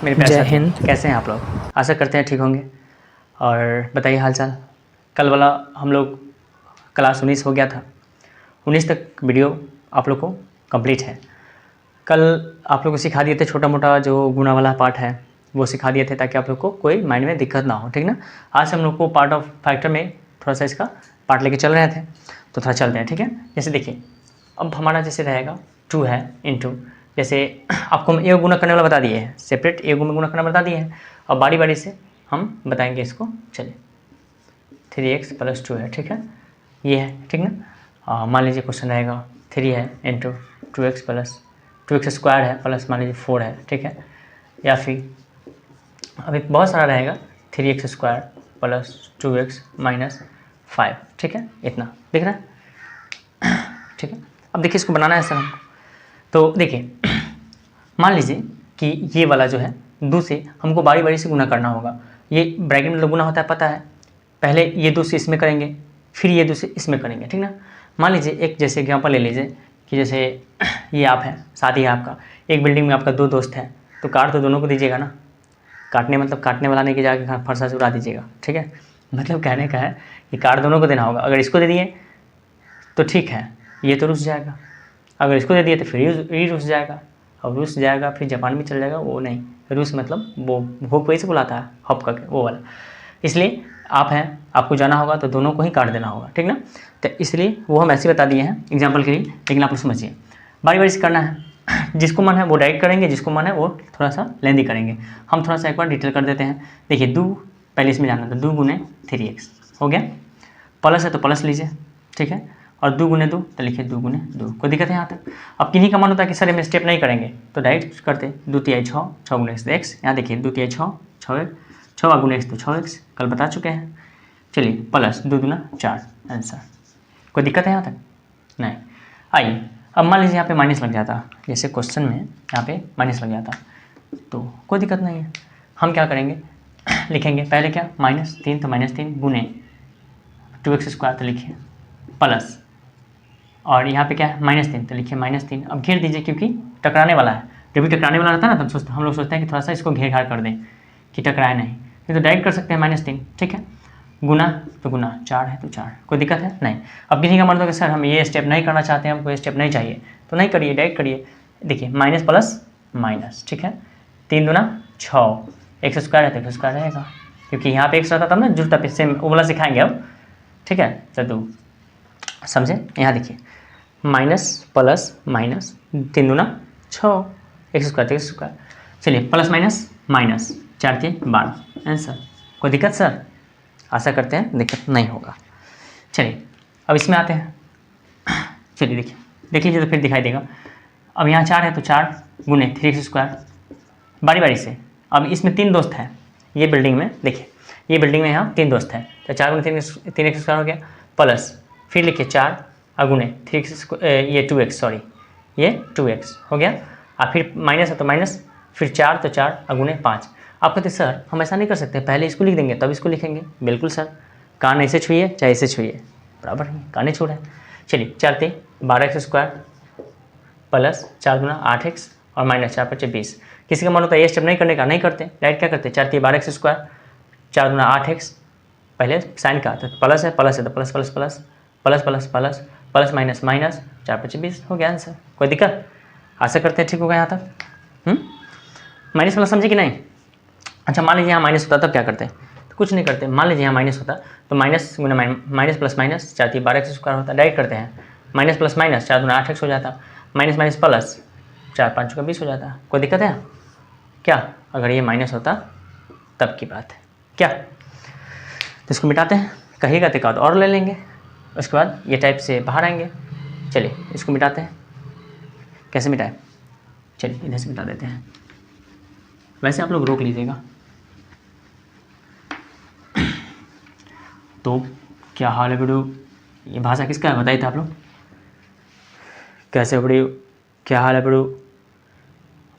मेरे प्यारे जय साथी, हिंद। कैसे हैं आप लोग? आशा करते हैं ठीक होंगे। और बताइए हालचाल। कल वाला हम लोग क्लास 19 हो गया था, 19 तक वीडियो आप लोग को कंप्लीट है। कल आप लोग को सिखा दिए थे छोटा मोटा जो गुणा वाला पार्ट है वो सिखा दिए थे, ताकि आप लोग को कोई माइंड में दिक्कत ना हो, ठीक ना। आज हम लोग को पार्ट ऑफ फैक्टर में थोड़ा सा इसका पार्ट लेके चल रहे थे, तो थोड़ा चलते हैं, ठीक है। जैसे देखिए, अब हमारा जैसे रहेगा 2 है इंटू, जैसे आपको हम ए गुना करने वाला बता दिए हैं, सेपरेट ए गुना करना बता दिए हैं। अब बारी बारी से हम बताएंगे इसको। चलिए, 3x + 2 है, ठीक है, ये है, ठीक ना। मान लीजिए क्वेश्चन रहेगा 3 है इंटू 2x + 2x स्क्वायर है प्लस मान लीजिए 4 है, ठीक है। या फिर अभी बहुत सारा रहेगा 3x स्क्वायर + 2x - 5, ठीक है, इतना दिख रहा है, ठीक है। अब देखिए इसको बनाना है सर हमको, तो देखिए मान लीजिए कि ये वाला जो है 2 से हमको बारी बारी से गुना करना होगा। ये ब्रैकेट में गुना होता है पता है, पहले ये 2 से इसमें करेंगे, फिर ये 2 से इसमें करेंगे, ठीक ना। मान लीजिए एक जैसे एग्जांपल ले लीजिए कि जैसे ये आप हैं, शादी है आपका, एक बिल्डिंग में आपका 2 दोस्त हैं, तो काट तो दोनों को दीजिएगा ना। काटने मतलब काटने वाला नहीं कि जाके फरसा से उड़ा दीजिएगा, ठीक है। मतलब कहने का है कि काट दोनों को देना होगा। अगर इसको दे दिए तो ठीक है, ये तो रुस जाएगा। अगर इसको दे दिए तो फिर ये रुस जाएगा, और रूस जाएगा फिर जापान में चल जाएगा। वो नहीं, रूस मतलब वो कोई से बुलाता है हप करके, वो वाला। इसलिए आप हैं, आपको जाना होगा तो दोनों को ही काट देना होगा, ठीक ना। तो इसलिए वो हम ऐसे बता दिए हैं एग्जाम्पल के लिए, लेकिन आप लोग समझिए बारी बारी से करना है। जिसको मन है वो डायरेक्ट करेंगे, जिसको मन है वो थोड़ा सा लेंदी करेंगे। हम थोड़ा सा एक बार डिटेल कर देते हैं। देखिए 2 पहले इसमें जाना था, 2 × 3x हो गया, प्लस है तो प्लस लीजिए, ठीक है। और 2 × 2 तो लिखिए 2 × 2, कोई दिक्कत है यहाँ तक? अब किन्हीं का मन होता है कि सर हम स्टेप नहीं करेंगे, तो डायरेक्ट करते 2 × 6, 6 × x, यहाँ देखिए 2 × 6, 6 × x तो 6x, कल बता चुके हैं। चलिए प्लस 2 × 4 आंसर, कोई दिक्कत है यहाँ तक? नहीं। आइए अब मान लीजिए यहाँ पे माइनस लग जाता, जैसे क्वेश्चन में यहाँ पे माइनस लग जाता, तो कोई दिक्कत नहीं है। हम क्या करेंगे, लिखेंगे पहले क्या, -3 तो -3 गुने 2x स्क्वायर, तो लिखिए प्लस, और यहाँ पे क्या है -3 तो लिखिए -3। अब घेर दीजिए क्योंकि टकराने वाला है। जब भी टकराने वाला रहता है ना, तब हम लोग सोचते हैं कि थोड़ा सा इसको घेर घार कर दें कि टकराए नहीं, तो डायरेक्ट कर सकते हैं -3, ठीक है। गुना तो गुना, 4 है तो 4, कोई दिक्कत है नहीं। अब किसी का मन होगा सर हम ये स्टेप नहीं करना चाहते हैं, हमको ये स्टेप नहीं चाहिए, तो नहीं करिए, डायरेक्ट करिए। देखिए माइनस प्लस माइनस, ठीक है, 3 दूना 6, x स्क्वायर है तो x स्क्वायर रहेगा, क्योंकि यहाँ पे x रहता तब ना जुड़ता पे, सेम वो वाला सिखाएंगे अब, ठीक है। तो 2 समझे, यहाँ देखिए माइनस प्लस माइनस, 3 दूना 6, x स्क्वायर तो x स्क्वायर। चलिए प्लस माइनस माइनस, 4 × 3 = 12 आंसर। कोई दिक्कत सर? आशा करते हैं दिक्कत नहीं होगा। चलिए अब इसमें आते हैं। चलिए देखिए, देख लीजिए तो फिर दिखाई देगा। अब यहाँ 4 है तो 4 × 3x स्क्वायर, बारी बारी से। अब इसमें 3 दोस्त हैं, ये बिल्डिंग में देखिए, ये बिल्डिंग में यहाँ 3 दोस्त हैं, तो 4 × 3x स्क्वायर हो गया, प्लस फिर लिखिए 4 गुने 3x, ये 2x, सॉरी ये 2x हो गया। और फिर माइनस है तो माइनस, फिर 4 तो 4 गुने 5। आप कहते सर हम ऐसा नहीं कर सकते, पहले इसको लिख देंगे तब इसको लिखेंगे। बिल्कुल सर, कान ऐसे छुइए चाहे ऐसे छुइए, बराबर है, कान ही छू रहे हैं। चलिए 4 × 3 = 12x स्क्वायर, प्लस 4 दूना 8x, और माइनस 4 × 5 = 20। किसी का मन होता है ये स्टेप नहीं करने का, नहीं करते, डायरेक्ट क्या करते, 4 × 3 = 12x स्क्वायर, 4 दूना 8x, पहले साइन का तो प्लस है तो plus plus plus plus plus plus plus minus minus, 4 × 5 = 20 हो गया आंसर। कोई दिक्कत? आशा करते हैं ठीक होगा यहाँ तक। माइनस वाला समझे कि नहीं? अच्छा मान लीजिए यहाँ माइनस होता तब क्या करते हैं, तो कुछ नहीं करते। मान लीजिए यहाँ माइनस होता तो माइनस गुना minus plus minus, 4 × 3 = 12x square होता, डायरेक्ट करते हैं। माइनस प्लस माइनस, 4 दूना 8x हो जाता, माइनस माइनस प्लस, 4 × 5 = 20 हो जाता। कोई दिक्कत है क्या? अगर ये माइनस होता तब की बात है क्या। तो इसको मिटाते हैं, कहिएगा तो एक आध और ले लेंगे, उसके बाद ये टाइप से बाहर आएंगे। चलिए इसको मिटाते हैं, कैसे मिटाएं, चलिए इधर से मिटा देते हैं। वैसे आप लोग रोक लीजिएगा। तो क्या हाल है वीडियो, ये भाषा किसका है बताइए था आप लोग, कैसे वीडियो, क्या हाल है वीडियो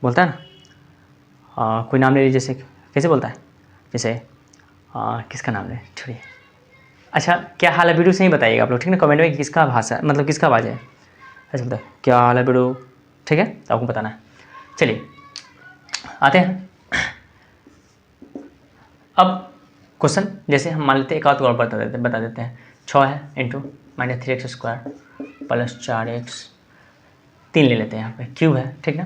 बोलता है ना। कोई नाम ले लीजिए, जैसे कैसे बोलता है, जैसे किसका नाम ले, छोड़िए। अच्छा क्या हाल है वीडियो से ही बताइएगा आप लोग, ठीक है, कमेंट में किसका भाषा मतलब किसका आवाज़ है, ऐसे बोलता है क्या हाल है वीडियो, ठीक है, तो आपको बताना है। चलिए आते हैं। अब क्वेश्चन जैसे हम मान लेते हैं, एक आध और बता देते हैं। 6 है इंटू -3x² प्लस 4x, 3 ले लेते हैं यहाँ पे, क्यूब है ठीक ना,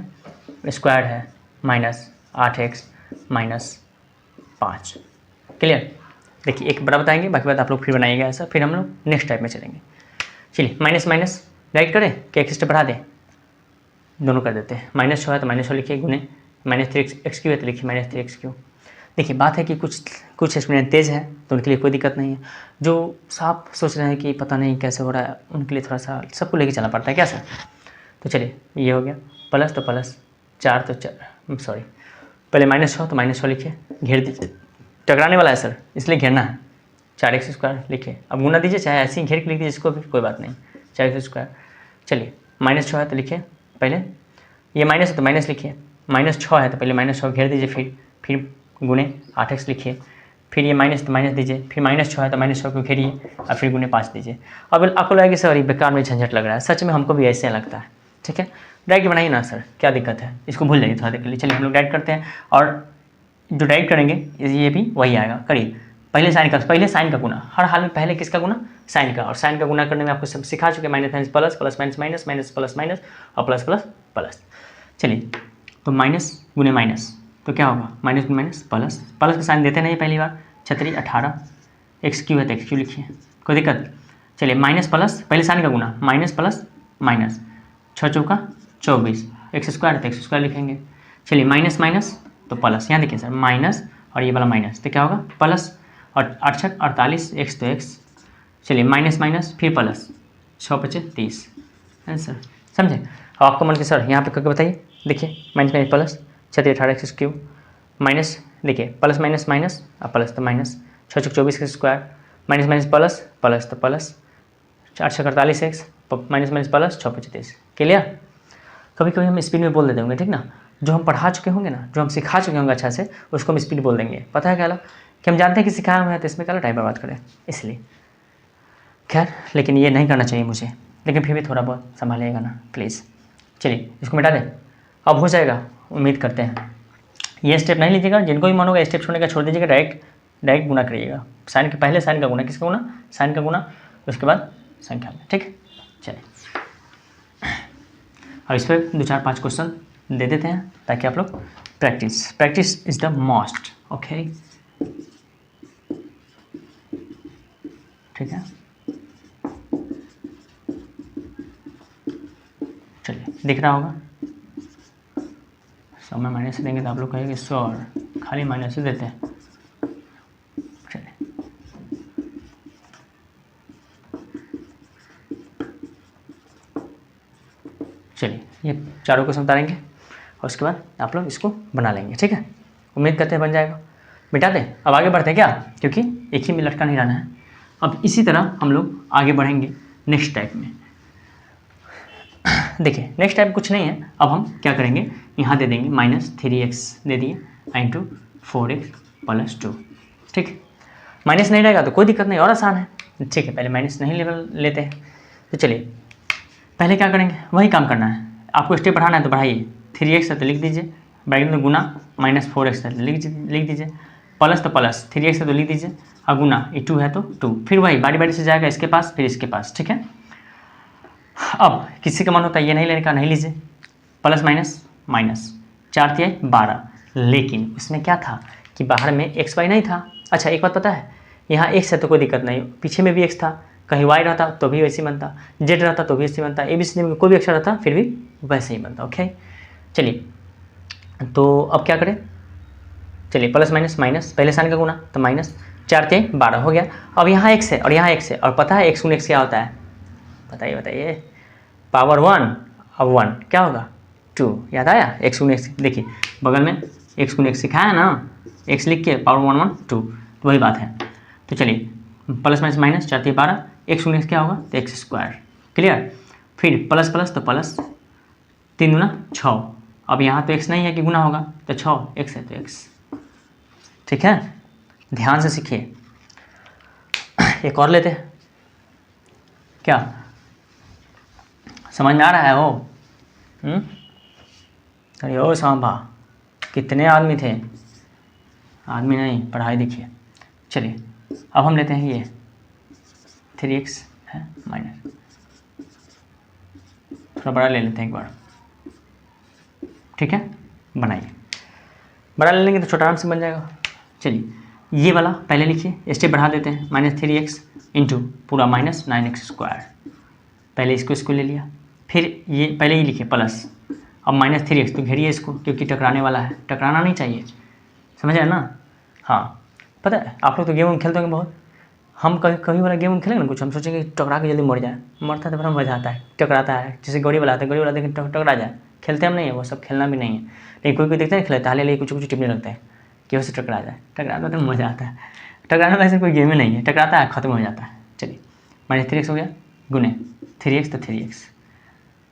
स्क्वायर है -8x -5। क्लियर। देखिए एक बड़ा बताएंगे, बाकी बात आप लोग फिर बनाइएगा ऐसा, फिर हम लोग नेक्स्ट टाइप में चलेंगे। चलिए माइनस माइनस राइट करें कि एक स्टेप बढ़ा दें, दोनों कर देते हैं। -6 है तो -6 लिखिए, गुने -3x³ है तो लिखिए -3x³। देखिए बात है कि कुछ स्टूडेंट तेज़ है तो उनके लिए कोई दिक्कत नहीं है, जो साफ सोच रहे हैं कि पता नहीं कैसे हो रहा है, उनके लिए थोड़ा सा सबको लेके चलना पड़ता है क्या सर। तो चलिए ये हो गया, प्लस तो प्लस, 4 तो 4, सॉरी पहले -6 तो -6 लिखिए, घेर दीजिए, टकराने वाला है सर इसलिए घेरना है। 4x² लिखिए, अब गुना दीजिए, चाहे ऐसे ही घेर के लिख दीजिए इसको भी, कोई बात नहीं, 4x²। चलिए -6 है तो लिखिए, पहले ये माइनस है तो माइनस लिखिए, -6 है तो पहले -6 घेर दीजिए, फिर गुने 8x लिखिए, फिर ये माइनस तो माइनस दीजिए, फिर -6 है तो -6 को घेरिए और फिर गुने 5 दीजिए। अब आपको लगेगा सर ये बेकार में झंझट लग रहा है, सच में हमको भी ऐसे लगता है, ठीक है। डायरेक्ट बनाइए ना सर, क्या दिक्कत है, इसको भूल जाइए थोड़ा देर के लिए। चलिए हम लोग डायरेक्ट करते हैं, और जो डायरेक्ट करेंगे ये भी वही आएगा। करिए, पहले साइन का गुना, हर हाल में पहले किसका गुना, साइन का, और साइन का गुना करने में आपको सब सिखा चुके, minus minus plus, plus minus minus, minus plus minus और प्लस प्लस प्लस। चलिए तो माइनस गुने माइनस तो क्या होगा, माइनस गुने माइनस प्लस, प्लस का साइन देते नहीं पहली बार, 18x³ है तो x³ लिखिए, कोई दिक्कत। चलिए माइनस प्लस, पहले साइन का गुना, माइनस प्लस माइनस, 6 चौका 24, x² है तो x² लिखेंगे। चलिए माइनस माइनस तो प्लस, यहाँ देखिए सर माइनस और ये वाला माइनस तो क्या होगा प्लस, और 8 छक 48, x तो x। चलिए माइनस माइनस फिर प्लस, 6 पचे 30 है सर, समझे। अब आपको मन के सर यहाँ पे करके बताइए, देखिए minus minus plus, 18x³ minus, देखिए प्लस माइनस माइनस और प्लस तो माइनस, 6 छक 24x², minus minus plus, plus तो प्लस, 8 छक 48x, माइनस माइनस प्लस, 6 पचे 30। क्लियर। कभी कभी हम स्पीड में बोल देते होंगे ठीक ना, जो हम पढ़ा चुके होंगे ना, जो हम सिखा चुके होंगे अच्छा से, उसको हम स्पीड बोल देंगे। पता है क्या कि हम जानते हैं कि सिखाया हुआ है तो इसमें क्या टाइम बर्बाद करें, इसलिए। खैर लेकिन ये नहीं करना चाहिए मुझे, लेकिन फिर भी थोड़ा बहुत संभालिएगा ना प्लीज़। चलिए इसको मिटा दें, अब हो जाएगा उम्मीद करते हैं। ये स्टेप नहीं लीजिएगा, जिनको भी मन होगा स्टेप छोड़ने का छोड़ दीजिएगा, डायरेक्ट गुना करिएगा। साइन के पहले साइन का गुना, किसका गुना, साइन का गुना, उसके बाद संख्या में, ठीक है। चलिए और इस पर 2 4 5 क्वेश्चन दे देते हैं ताकि आप लोग practice is the most, okay ठीक है। चलिए दिख रहा होगा, सब में माइनस देंगे तो आप लोग कहेंगे सर खाली माइनस ही देते हैं। चलिए ये चारों क्वेश्चन उतारेंगे और उसके बाद आप लोग इसको बना लेंगे, ठीक है। उम्मीद करते हैं बन जाएगा। मिटा दें, अब आगे बढ़ते हैं क्या, क्योंकि एक ही में लटका नहीं रहना है। अब इसी तरह हम लोग आगे बढ़ेंगे नेक्स्ट टाइप में। देखिए नेक्स्ट टाइप कुछ नहीं है, अब हम क्या करेंगे, यहाँ दे देंगे -3x दे दिए इंटू 4x + 2, ठीक। माइनस नहीं रहेगा तो कोई दिक्कत नहीं, और आसान है, ठीक है। पहले माइनस नहीं लेते हैं, तो चलिए पहले क्या करेंगे, वही काम करना है। आपको स्टेप बढ़ाना है तो बढ़ाइए, 3x है तो लिख दीजिए, ब्रैकेट में गुना, -4x है तो लिख दीजिए, प्लस तो प्लस, 3x है तो लिख दीजिए, और गुना 2 है तो 2, फिर वही बारी बारी से जाएगा इसके पास फिर इसके पास, ठीक है। अब किसी का मन होता है ये नहीं लेने का, नहीं लीजिए, प्लस माइनस माइनस, 4 × 12, लेकिन उसमें क्या था कि बाहर में xy नहीं था। अच्छा एक बात पता है, यहाँ x है तो कोई दिक्कत नहीं, पीछे में भी x था, कहीं y रहता तो भी वैसे ही बनता, z रहता तो भी वैसे ही बनता, ABC में कोई भी अक्षर रहता फिर भी वैसे ही बनता, ओके। चलिए तो अब क्या करें, चलिए प्लस माइनस माइनस, पहले साइन का गुना तो माइनस, 4 × 12 हो गया। अब यहाँ x है और यहाँ x है, और पता है x × x क्या होता है, बताइए, पावर 1 अब 1 क्या होगा 2, याद आया, x × x, देखिए बगल में x × x सिखाया ना, x लिख के पावर 1 1 2, तो वही बात है। तो चलिए plus minus minus, 4 × 12, x × x क्या होगा तो x², क्लियर। फिर प्लस प्लस तो प्लस, 3 × 6, अब यहाँ तो x नहीं है कि गुना होगा तो 6, x है तो x, ठीक है। ध्यान से सीखिए। एक और लेते हैं, क्या समझ में आ रहा है वो, अरे ओ सांभा कितने आदमी थे, आदमी नहीं, पढ़ाई देखिए। चलिए अब हम लेते हैं ये 3x है माइनस, थोड़ा बड़ा ले लेते हैं एक बार, ठीक है। बनाइए, बड़ा ले लेंगे तो छोटा आराम से बन जाएगा। चलिए ये वाला पहले लिखिए, स्टेप बढ़ा देते हैं, -3x इंटू पूरा -9x²। पहले इसको ले लिया, फिर ये पहले ही लिखिए प्लस, अब -3x तो घेरिए इसको क्योंकि टकराने वाला है, टकराना नहीं चाहिए, समझ रहे हैं ना। हाँ पता है आप लोग तो गेम खेलते होंगे बहुत, हम कभी वाला गेम खेलेंगे ना कुछ, हम सोचेंगे टकरा के जल्दी मर जाए, मरता है तो बड़ा मजा आता है, टकराता है, जैसे गौरी वाला आता है, गौरी वाला देखें टकरा जाए, खेलते हम नहीं है वो सब, खेलना भी नहीं है, लेकिन कोई देखते हैं खेलता है, ले कुछ टिपने लगता है कि उससे टकरा जाए, टकराता तो मज़ा आता है, टकराने वाला ऐसे कोई गेम ही नहीं है, टकराता है खत्म हो जाता है। चलिए -3x हो गया, गुने 3x तो 3x,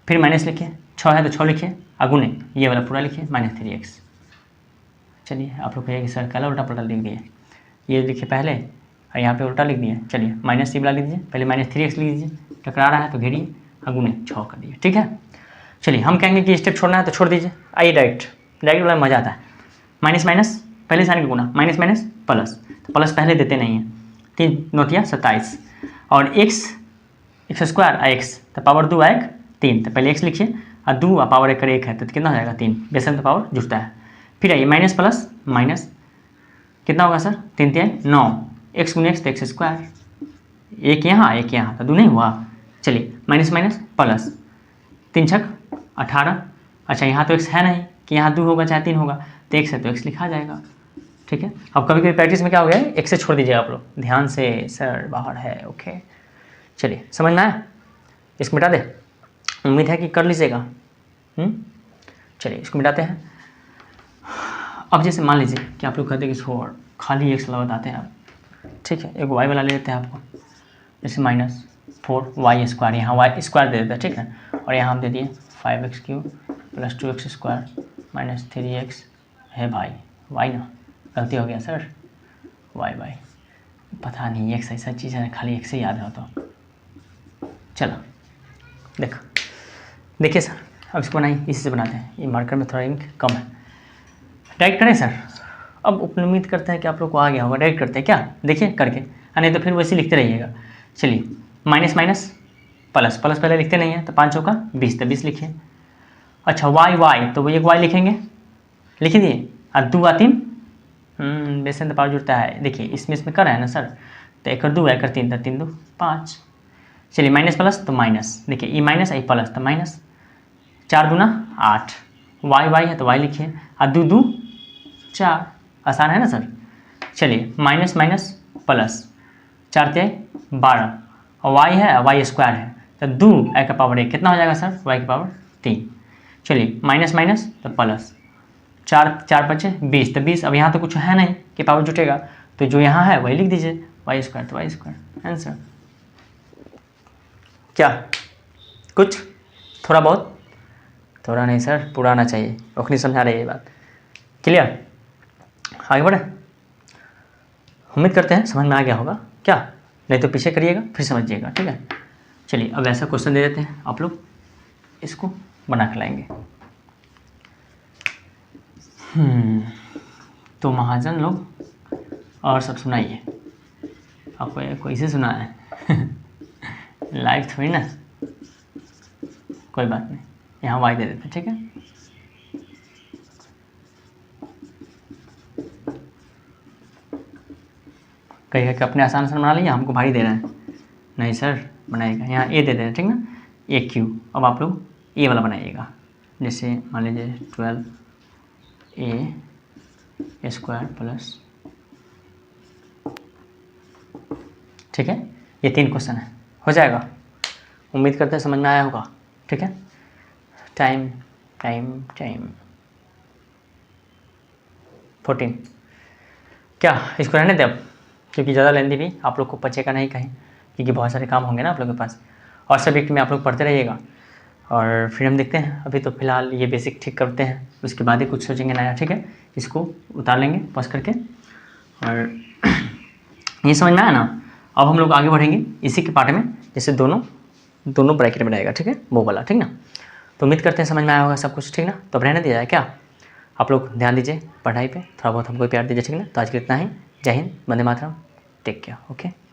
फिर माइनस लिखिए, 6 है तो 6 लिखिए, और गुने ये वाला पूरा लिखिए -3x। चलिए आप लोग कहिए कि सर कल उल्टा पलटा लिख दिए, ये लिखिए पहले और यहाँ पे उल्टा लिख दिए। चलिए माइनस सी वाला लिख दीजिए, पहले -3x लिख दीजिए, टकरा रहा है तो घेरिए और गुने 6 कर दिए, ठीक है। चलिए हम कहेंगे कि स्टेप छोड़ना है तो छोड़ दीजिए, आइए डायरेक्ट वाला मज़ा आता है। माइनस माइनस पहले साइन का गुना, माइनस माइनस प्लस, तो प्लस पहले देते नहीं हैं, 3 9 27 और x² x तो पावर 2 आएगा 3, तो पहले x लिखिए और 2 और पावर 1 कर 1 है तो कितना हो जाएगा 3, बेसन तो पावर जुड़ता है। फिर आइए माइनस प्लस माइनस कितना होगा सर, 3 3 9, x गुने x तो x², एक यहाँ तो 2 नहीं हुआ। चलिए माइनस माइनस प्लस 3 6 18, अच्छा यहाँ तो x है नहीं कि यहाँ 2 होगा चाहे 3 होगा, तो x है तो x लिखा जाएगा, ठीक है। अब कभी प्रैक्टिस में क्या हो गया है, x से छोड़ दीजिए आप लोग ध्यान से, सर बाहर है, ओके। चलिए समझ में आया, इसको मिटा दे, उम्मीद है कि कर लीजिएगा। चलिए इसको मिटाते हैं। अब जैसे मान लीजिए कि आप लोग कहते हैं कि छोड़ खाली x वाला बताते हैं आप, ठीक है, एक y वाला ले लेते हैं आपको, जैसे -4y², यहाँ y² दे देते हैं, ठीक है, और यहाँ हम दे दिए 5x³ + 2x² - 3x है भाई, y ना, गलती हो गया सर, y पता नहीं x ऐसा चीज़ है खाली x से याद है तो। चलो देखिए सर, अब इसको बनाइए, इसी से बनाते हैं, ये मार्कर में थोड़ा इंक कम है, डायरेक्ट करें सर। अब उम्मीद करते हैं कि आप लोग को आ गया होगा, डायरेक्ट करते हैं क्या, देखिए करके, नहीं तो फिर वैसे लिखते रहिएगा। चलिए माइनस माइनस प्लस, प्लस पहले लिखते नहीं है तो 5 का 20 तो 20 लिखिए। अच्छा y तो वो एक y लिखेंगे, लिख दिए, और 2 और 3 बेसन तो पावर जुड़ता है, देखिए इसमें कर रहे हैं ना सर, तो 1 और 2 1 और 3 तो 3 2 5। चलिए माइनस प्लस तो माइनस, देखिए ई माइनस आई प्लस तो माइनस, 4 दूना 8, y है तो y लिखिए, और 2 2 4, आसान है ना सर। चलिए माइनस माइनस प्लस, 4 3 12, और y है y² है तो 2 y का पावर 1 कितना हो जाएगा सर, y की पावर 3। चलिए माइनस माइनस तो प्लस, 4 4 5 20 तो 20, अब यहाँ तो कुछ है नहीं कि पावर जुटेगा, तो जो यहाँ है वही लिख दीजिए, y² तो y², आंसर। क्या कुछ थोड़ा बहुत, थोड़ा नहीं सर पूरा आना चाहिए, ओखनी समझा रही है ये बात, क्लियर। आगे बढ़े, उम्मीद करते हैं समझ में आ गया होगा, क्या नहीं तो पीछे करिएगा फिर समझिएगा, ठीक है। चलिए अब ऐसा क्वेश्चन दे देते हैं, आप लोग इसको बना के लाएंगे। तो महाजन लोग और सब सुनाइए, आपको कोई से सुना है लाइव थोड़ी ना, कोई बात नहीं, यहाँ वाई दे देते हैं, ठीक है। कहिएगा कि अपने आसान बना लिया, हमको भारी दे रहे हैं, नहीं सर बनाइएगा, यहाँ ए दे दे रहे हैं, ठीक ना, AQ। अब आप लोग ए वाला बनाइएगा, जैसे मान लीजिए 12a² प्लस, ठीक है, ये 3 क्वेश्चन है, हो जाएगा, उम्मीद करते हैं समझ में आया होगा, ठीक है। टाइम 14, क्या इसको रहने दें अब, क्योंकि ज़्यादा लेंदी भी आप लोग को बचेगा नहीं कहीं, क्योंकि बहुत सारे काम होंगे ना आप लोग के पास, और सब्जेक्ट में आप लोग पढ़ते रहिएगा, और फिर हम देखते हैं, अभी तो फिलहाल ये बेसिक ठीक करते हैं, उसके बाद ही कुछ सोचेंगे नया, ठीक है। इसको उतार लेंगे पॉज करके, और ये समझ में आया ना। अब हम लोग आगे बढ़ेंगे इसी के पार्ट में, जैसे दोनों ब्रैकेट बनाएगा, ठीक है, वो वाला, ठीक ना। तो उम्मीद करते हैं समझ में आया होगा सब कुछ, ठीक ना। तो अब रहने दिया जाए क्या, आप लोग ध्यान दीजिए पढ़ाई पे, थोड़ा बहुत हमको प्यार दीजिए, ठीक है ना। तो आज के लिए इतना ही। जय Hind, Vande Mataram, take care, okay.